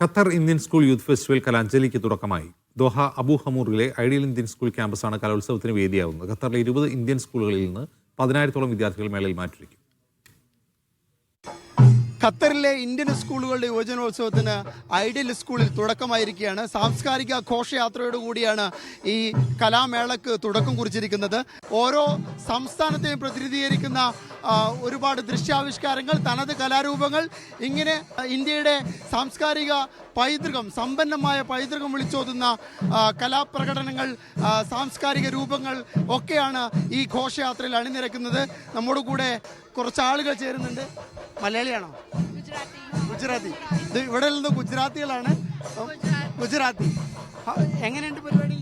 Qatar Indian school youth festival കലാഞ്ജലിക്ക് തുടക്കമായി. Doha Abu ഹമൂറിലെ ഐഡിയൽ ഇന്ത്യൻ സ്കൂൾ ക്യാമ്പസാണ് കലോത്സവത്തിന് വേദിയാവുന്നത്. ഖത്തറിലെ 20 ഇന്ത്യൻ സ്കൂളുകളിൽ നിന്ന് 10,000-ഓളം വിദ്യാർത്ഥികൾ മേളയിൽ മാറ്റുരയ്ക്കും. ഖത്തറിലെ ഇന്ത്യൻ സ്കൂളുകളുടെ യുവജനോത്സവത്തിന് ഐഡിയൽ സ്കൂളിൽ തുടക്കമായിരിക്കുകയാണ്. സാംസ്കാരിക ഘോഷയാത്രയോടുകൂടിയാണ് ഈ കലാമേളക്ക് തുടക്കം കുറിച്ചിരിക്കുന്നത്. ഓരോ സംസ്ഥാനത്തെയും പ്രതിനിധീകരിക്കുന്ന ഒരുപാട് ദൃശ്യാവിഷ്കാരങ്ങൾ, തനത് കലാരൂപങ്ങൾ, ഇങ്ങനെ ഇന്ത്യയുടെ സാംസ്കാരിക പൈതൃകം, സമ്പന്നമായ പൈതൃകം വിളിച്ചോതുന്ന കലാപ്രകടനങ്ങൾ, സാംസ്കാരിക രൂപങ്ങൾ ഒക്കെയാണ് ഈ ഘോഷയാത്രയിൽ അണിനിരക്കുന്നത്. നമ്മുടെ കൂടെ കുറച്ച് ആളുകൾ ചേരുന്നുണ്ട്. മലയാളിയാണോ? ഗുജറാത്തി. ഇത് ഇവിടെ ഉള്ളത് ഗുജറാത്തികളാണ്. ഗുജറാത്തി. എങ്ങനെയുണ്ട് പരിപാടി?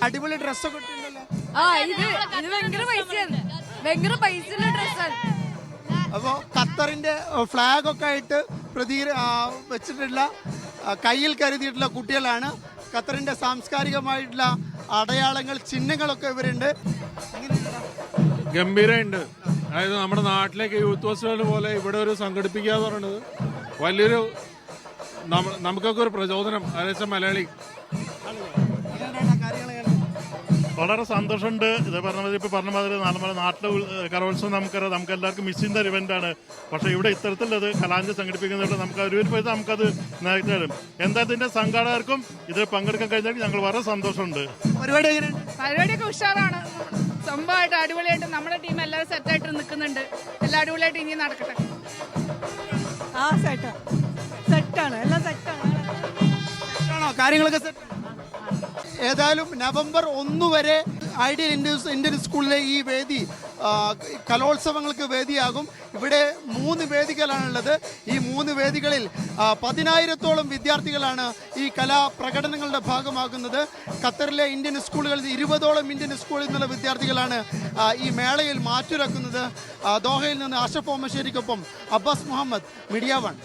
അടിപൊളി ഡ്രസ്സൊക്കെ ഇട്ടിട്ടുണ്ടല്ലോ. അപ്പോ ഖത്തറിന്റെ ഫ്ലാഗ് ഒക്കെ ആയിട്ട് വെച്ചിട്ടുള്ള, കയ്യിൽ കരുതിയിട്ടുള്ള കുട്ടികളാണ്. ഖത്തറിന്റെ സാംസ്കാരികമായിട്ടുള്ള അടയാളങ്ങൾ, ചിഹ്നങ്ങളൊക്കെ ഇവരുണ്ട്. ഗംഭീരമുണ്ട്. അതായത് നമ്മുടെ നാട്ടിലേക്ക് യൂത്ത് ഫെസ്റ്റിവൽ പോലെ ഇവിടെ ഒരു സംഘടിപ്പിക്കുക എന്ന് പറയുന്നത് വലിയൊരു നമുക്കൊക്കെ ഒരു പ്രചോദനം. അതായത് മലയാളി വളരെ സന്തോഷമുണ്ട്. ഇത് പറഞ്ഞ മാതിരി നമ്മുടെ നാട്ടിലെ കലോത്സവം നമുക്കറിയാം, നമുക്ക് എല്ലാവർക്കും മിസ് ചെയ്യുന്ന ഒരു ഇവന്റാണ്. പക്ഷേ ഇവിടെ ഇത്തരത്തിലുള്ളത് കലാഞ്ജലി സംഘടിപ്പിക്കുന്നതുകൊണ്ട് നമുക്ക് ഒരു പൈസ നമുക്കത് നേരിട്ട് തരും. എന്താ ഇതിന്റെ സംഘാടകർക്കും ഇതിൽ പങ്കെടുക്കാൻ കഴിഞ്ഞാൽ ഞങ്ങൾ വളരെ സന്തോഷമുണ്ട്. പരിപാടിയൊക്കെ ഉഷാറാണ്, സംഭവമായിട്ട് അടിപൊളിയായിട്ട് നമ്മുടെ ടീം എല്ലാവരും സെറ്റായിട്ട് നിൽക്കുന്നുണ്ട്. എല്ലാം അടിപൊളിയായിട്ട് ഇനി നടക്കട്ടെ. സെറ്റാണ്, എല്ലാം സെറ്റാണ്. കാര്യങ്ങളൊക്കെ സെറ്റ്. ഏതായാലും നവംബർ 1 വരെ ഐഡിയൽ ഇന്ത്യൻ സ്കൂളിലെ ഈ വേദി കലോത്സവങ്ങൾക്ക് വേദിയാകും. ഇവിടെ 3 വേദികളാണുള്ളത്. ഈ 3 വേദികളിൽ 10,000-ഓളം വിദ്യാർത്ഥികളാണ് ഈ കലാപ്രകടനങ്ങളുടെ ഭാഗമാകുന്നത്. ഖത്തറിലെ ഇന്ത്യൻ സ്കൂളുകളിൽ 20ഓളം ഇന്ത്യൻ സ്കൂളിൽ നിന്നുള്ള വിദ്യാർത്ഥികളാണ് ഈ മേളയിൽ മാറ്റുരക്കുന്നത്. ദോഹയിൽ നിന്ന് അഷഫ് ഓമശ്ശേരിക്കൊപ്പം അബ്ബാസ് മുഹമ്മദ്, മീഡിയ 1.